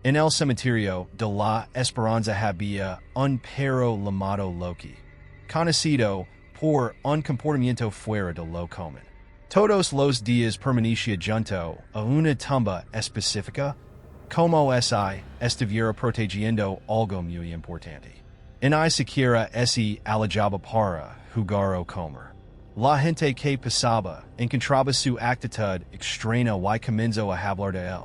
En el cementerio de la Esperanza había un perro llamado Loki, conocido por un comportamiento fuera de lo común. Todos los días permanecía junto a una tumba específica, como si estuviera protegiendo algo muy importante. En ni siquiera se alejaba para jugar o comer. La gente que pasaba encontraba su actitud extraña y comenzó a hablar de él.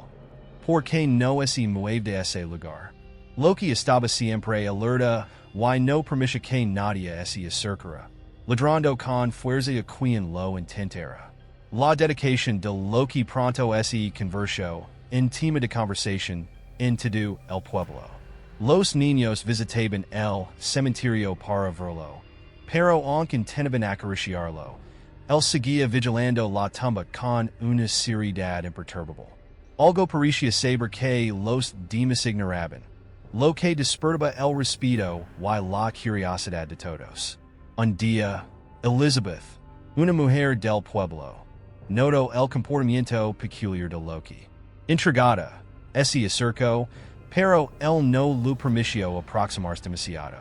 Porque no se mueve de ese lugar. Loki estaba siempre alerta y no permitía que nadie se acercara, ladrando con fuerza a quien lo intentara. La dedicación de Loki pronto se convirtió en tema de conversación en todo el pueblo. Los niños visitaban el cementerio para verlo, pero aunque intentaban acariciarlo, él seguía vigilando la tumba con una seriedad imperturbable. Algo parecía saber que los demás ignoraban, lo que despertaba el respeto y la curiosidad de todos. Un día, Elizabeth, una mujer del pueblo, notó el comportamiento peculiar de Loki. Intrigada, se acercó, pero él no lo permitió aproximarse demasiado.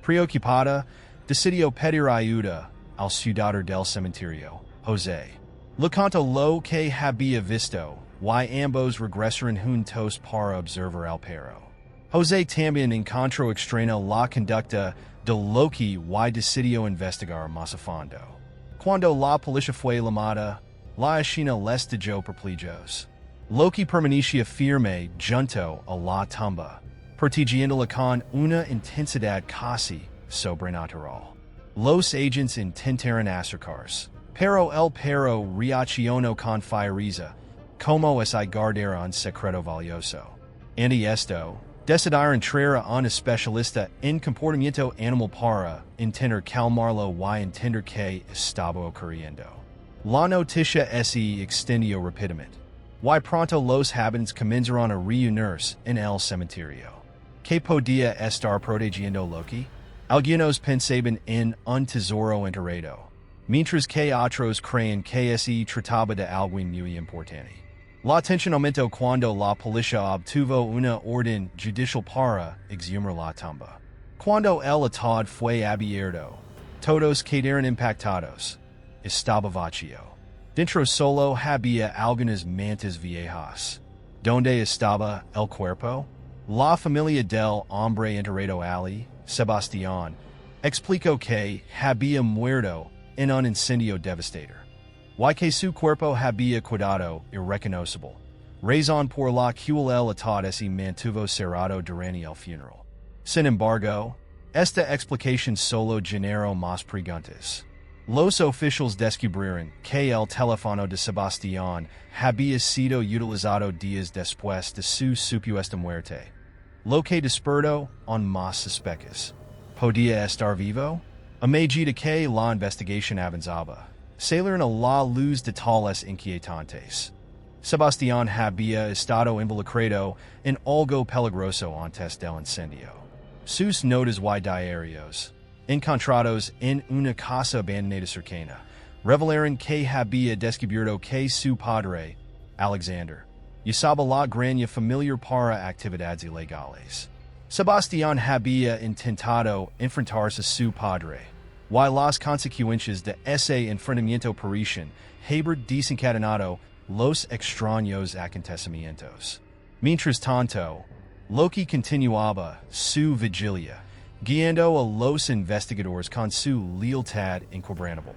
Preocupada, decidió pedir ayuda al ciudadano del cementerio, José. Le contó lo que había visto, y ambos regresaron juntos para observar al perro. José también encontró extraña la conducta de Loki y decidió investigar más a fondo. Cuando la policía fue llamada, la escena les dejó perplejos. Loki permanecía firme junto a la tumba, protegiéndola con una intensidad casi sobrenatural. Los agents intentaron acercarse, pero el perro reaccionó con fiereza, como si guardara un secreto valioso. Ante esto, decidieron traer a un especialista en comportamiento animal para intentar calmarlo y entender qué estaba ocurriendo. La noticia se extendió rápidamente, y pronto los habitantes comenzaron a reunirse en el cementerio. ¿Qué podía estar protegiendo Loki? Algunos pensaban en un tesoro enterrado, mientras que otros creían que se trataba de algo muy importante. La tensión aumentó cuando la policía obtuvo una orden judicial para exhumar la tumba. Cuando el ataúd fue abierto, todos quedaron impactados. Estaba vacío. Dentro solo había algunas mantas viejas. ¿Dónde estaba el cuerpo? La familia del hombre enterrado Ali, Sebastián, explicó que había muerto en un incendio devastador, y que su cuerpo había quedado irreconocible, razón por la cual el ataúd se mantuvo cerrado durante el funeral. Sin embargo, esta explicación solo generó más preguntas. Los oficiales descubrieron que el teléfono de Sebastián había sido utilizado días después de su supuesta muerte, lo que despertó aún más sospechas. ¿Podía estar vivo? A medida que la investigación avanzaba, salieron a la luz detalles inquietantes. Sebastián había estado involucrado en algo peligroso antes del incendio. Sus notas y diarios, encontrados en una casa abandonada cercana, revelaron que había descubierto que su padre, Alexander, usaba la granja familiar para actividades ilegales. Sebastián había intentado enfrentarse a su padre, y las consecuencias de ese enfrentamiento parecían haber desencadenado los extraños acontecimientos. Mientras tanto, Loki continuaba su vigilia, guiando a los investigadores con su lealtad inquebrantable.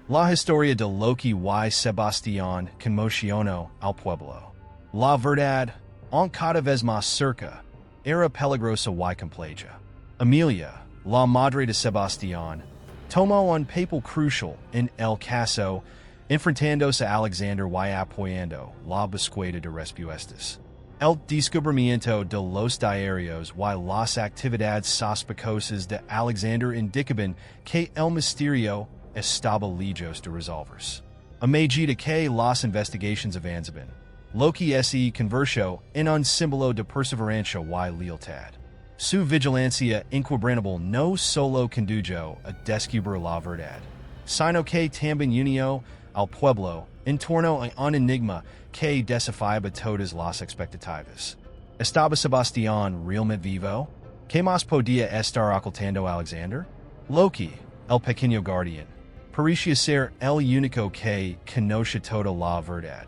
La historia de Loki y Sebastián conmocionó al pueblo. La verdad, aunque cada vez más cerca, era peligrosa y compleja. Amelia, la madre de Sebastián, tomó un papel crucial en el caso, enfrentándose a Alexander y apoyando la búsqueda de respuestas. El descubrimiento de los diarios y las actividades sospechosas de Alexander indicaban que el misterio estaba lejos de resolverse. A medida que las investigaciones avanzaban, Loki se convirtió en un símbolo de perseverancia y lealtad. Su vigilancia inquebrantable no solo condujo a descubrir la verdad, sino que también unió al pueblo en torno a un enigma que desafiaba todas las expectativas. Estaba Sebastián realmente vivo? ¿Qué más podía estar ocultando Alexander? Loki, el pequeño guardián, parecía ser el único que conocía toda la verdad.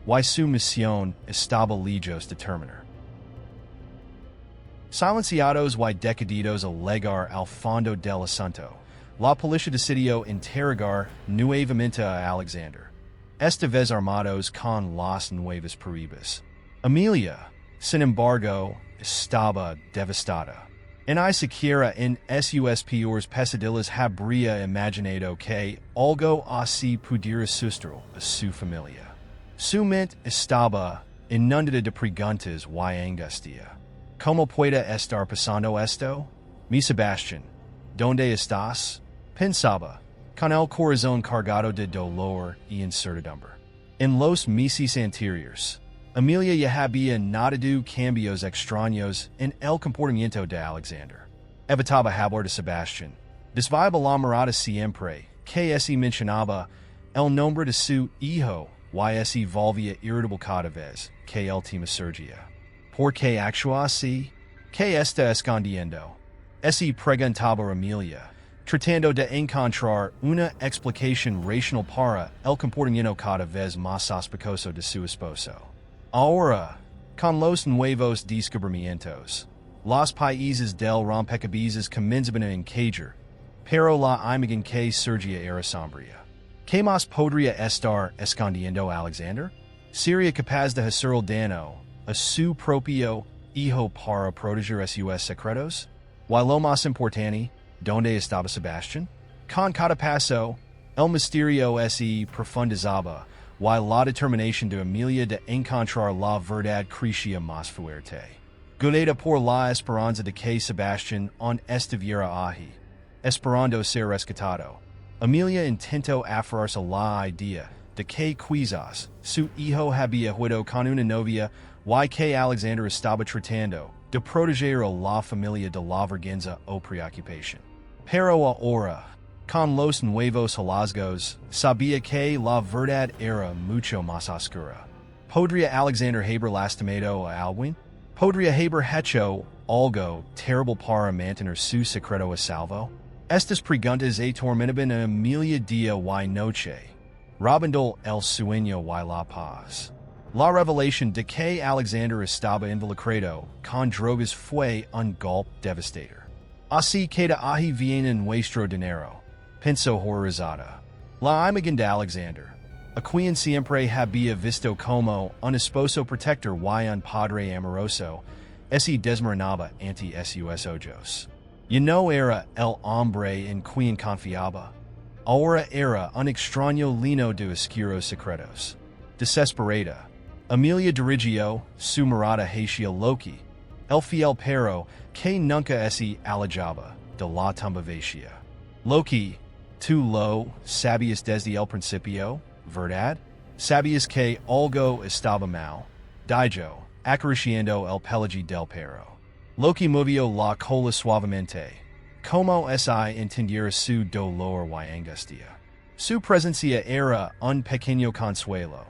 Y su misión estaba lejos de terminar. Silenciados y decididos a llegar al fondo del asunto, la policía decidió interrogar nuevamente a Alexander, esta vez armados con las nuevas pruebas. Emilia, sin embargo, estaba devastada. Ni siquiera en sus peores pesadillas habría imaginado que algo así pudiera suceder a su familia. Su mente estaba inundada de preguntas y angustia. ¿Cómo puede estar pasando esto? Mi Sebastián, ¿dónde estás? Pensaba, con el corazón cargado de dolor y incertidumbre. En los meses anteriores, Emilia ya había notado cambios extraños en el comportamiento de Alexander. Evitaba hablar de Sebastián. Desviaba la mirada siempre que se mencionaba el nombre de su hijo y se volvía irritable cada vez que el tema surgía. ¿Por qué actúa así? ¿Qué está escondiendo? Se preguntaba Emilia, tratando de encontrar una explicación racional para el comportamiento cada vez más sospechoso de su esposo. Ahora, con los nuevos descubrimientos, los países del rompecabezas comenzaban a encajar, pero la imagen que surgía era sombría. ¿Qué más podría estar escondiendo Alexander? ¿Sería capaz de hacer el daño a su propio hijo para proteger sus secretos? Y lo más importante, ¿dónde estaba Sebastián? Con cada paso, el misterio se profundizaba, y la determinación de Emilia de encontrar la verdad crecía más fuerte. Guiada por la esperanza de que Sebastián aún estuviera allí, esperando ser rescatado, Emilia intentó aferrarse a la idea de que quizás su hijo había huido con una novia y que Alexander estaba tratando de proteger a la familia de la vergüenza o preocupación. Pero ahora, con los nuevos hallazgos, sabía que la verdad era mucho más oscura. ¿Podría Alexander haber lastimado a alguien? ¿Podría haber hecho algo terrible para mantener su secreto a salvo? Estas preguntas atormentaban a Emilia día y noche, robando el sueño y la paz. La revelación de que Alexander estaba involucrado con drogas fue un golpe devastador. Así que de ahí viene nuestro dinero, pensó horrorizada. La imagen de Alexander, a quien siempre había visto como un esposo protector y un padre amoroso, se desmoronaba ante sus ojos. Ya no era el hombre en quien confiaba. Ahora era un extraño lleno de oscuros secretos. Desesperada, Emilia dirigió su mirada hacia Loki, el fiel perro que nunca se alejaba de la tumba vacía. Loki, tú lo sabías desde el principio, ¿verdad? Sabías que algo estaba mal, dijo, acariciando el pelaje del perro. Loki movió la cola suavemente, como si entendiera su dolor y angustia. Su presencia era un pequeño consuelo,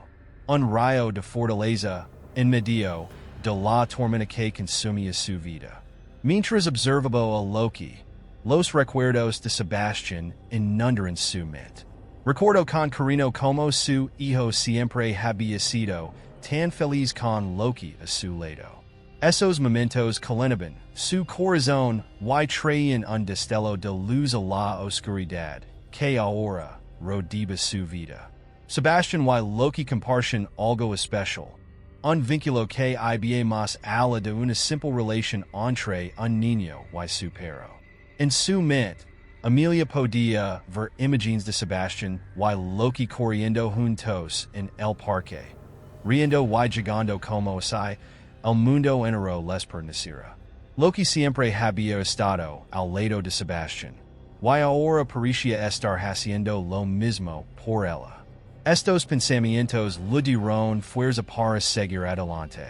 un rayo de fortaleza en medio de la tormenta que consumía su vida. Mientras observaba a Loki, los recuerdos de Sebastián inundaron su mente. Recordó con cariño como su hijo siempre había sido tan feliz con Loki a su lado. Esos momentos calentaban su corazón y traían un destello de luz a la oscuridad que ahora rodeaba su vida. Sebastián y Loki compartían algo especial, un vínculo que iba más allá de una simple relación entre un niño y su perro. En su mente, Emilia podía ver imágenes de Sebastián y Loki corriendo juntos en el parque, riendo y jugando como si el mundo entero les perteneciera. Loki siempre había estado al lado de Sebastián, y ahora parecía estar haciendo lo mismo por ella. Estos pensamientos le dieron fuerza para seguir adelante.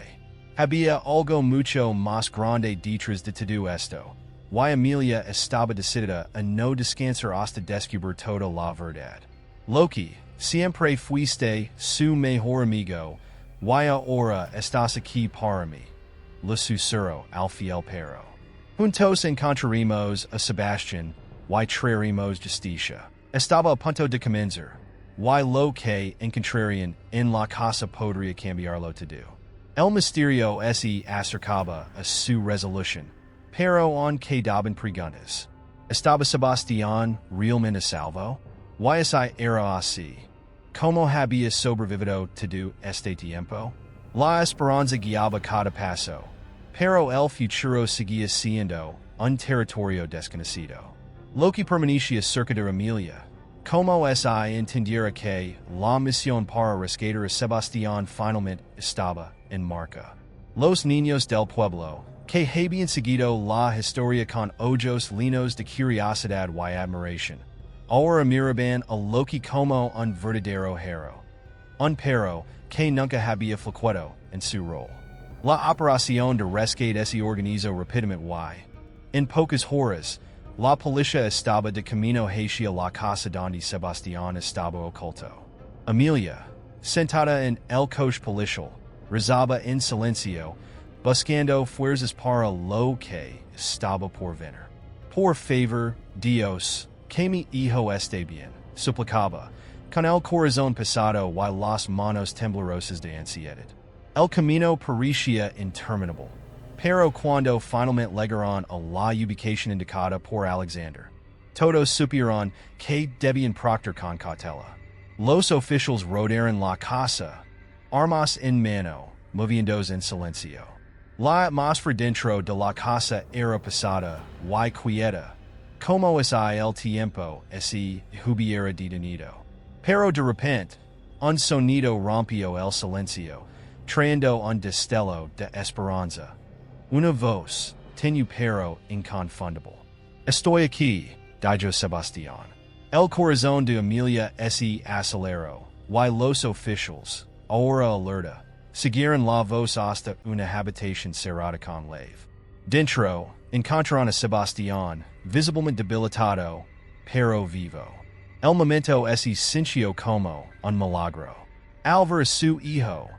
Había algo mucho más grande detrás de todo esto, y Emilia estaba decidida a no descansar hasta descubrir toda la verdad. Loki, siempre fuiste su mejor amigo, y ahora estás aquí para mí. le susurro al fiel perro. Juntos encontraremos a Sebastián, y traeremos justicia. Estaba a punto de comenzar, y lo que encontrarían en la casa podría cambiarlo todo. El misterio se acercaba a su resolución, pero on quedaban preguntas. ¿Estaba Sebastián realmente a salvo? ¿Y si era así? ¿Cómo había sobrevivido todo este tiempo? La esperanza guiaba cada paso, pero el futuro seguía siendo un territorio desconocido. Lo que permanecía cerca de Emilia, como si entendiera que la misión para rescatar a Sebastián finalmente estaba en marcha. Los niños del pueblo, que habían seguido la historia con ojos llenos de curiosidad y admiración, ahora miraban a Loki como un verdadero héroe, un perro que nunca había flaqueado en su rol. La operación de rescate se organizó rápidamente y, en pocas horas, la policía estaba de camino hacia la casa donde Sebastián estaba oculto. Emilia, sentada en el coche policial, rezaba en silencio, buscando fuerzas para lo que estaba por venir. Por favor, Dios, que mi hijo esté bien, suplicaba, con el corazón pesado y las manos temblorosas de ansiedad. El camino parecía interminable, pero cuando finalmente llegaron a la ubicación indicada por Alexander, todos supieron que debían proceder con cautela. Los oficiales rodearon la casa, armas en mano, moviéndose en silencio. La atmósfera dentro de la casa era pesada y quieta, como si el tiempo se hubiera detenido. Pero de repente, un sonido rompió el silencio, trayendo un destello de esperanza. Una voz, tenue pero inconfundible. Estoy aquí, dijo Sebastián. El corazón de Emilia se aceleró, y los oficiales, ahora alerta, siguieron la voz hasta una habitación cerrada con llave. Dentro, encontraron a Sebastián, visiblemente debilitado, pero vivo. El momento se sintió como un milagro. Al ver a su hijo,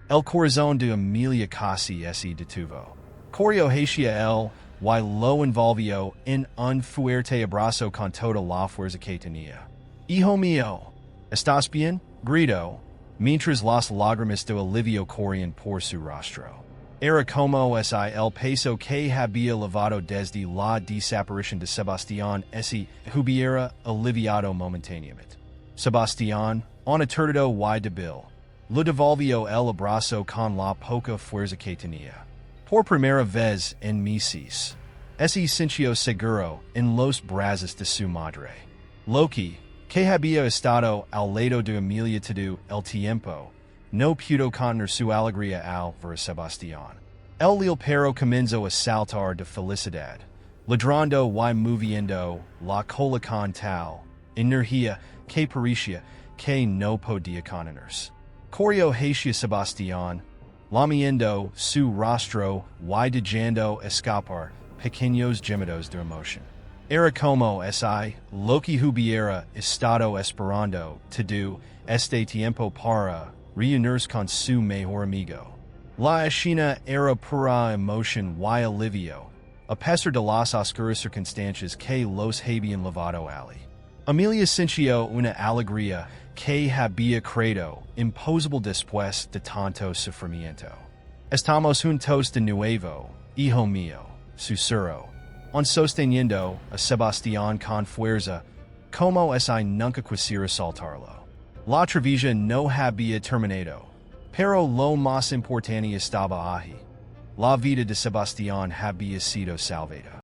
el corazón de Emilia casi se detuvo. Corrió hacia él y lo envolvió en un fuerte abrazo con toda la fuerza que tenía. Hijo mío, ¿estás bien? Gritó, mientras las lágrimas de alivio corrían por su rostro. Era como si el peso que había levado desde la desaparición de Sebastián se hubiera aliviado momentáneamente. Sebastián, un aturdido y débil, le devolvió el abrazo con la poca fuerza que tenía. Por primera vez en meses, se sintió seguro en los brazos de su madre. Loki, que había estado al lado de Emilia todo el tiempo, no pudo contener su alegría al ver a Sebastián. El lil perro comenzó a saltar de felicidad, ladrando y moviendo la cola con tal energía que parecía que no podía contenerse. Corrió hacia Sebastián, lamiendo su rostro y dejando escapar pequeños gemidos de emoción. Era como si Loki hubiera estado esperando todo este tiempo para reunirse con su mejor amigo. La escena era pura emoción y alivio, a pesar de las oscuras circunstancias que los habían llevado allí. Emilia sintió una alegría que había creado imposible después de tanto sufrimiento. Estamos juntos de nuevo, hijo mío, susurró, sosteniendo a Sebastián con fuerza, como si nunca quisiera soltarlo. La travesía no había terminado, pero lo más importante estaba ahí. La vida de Sebastián había sido salvada.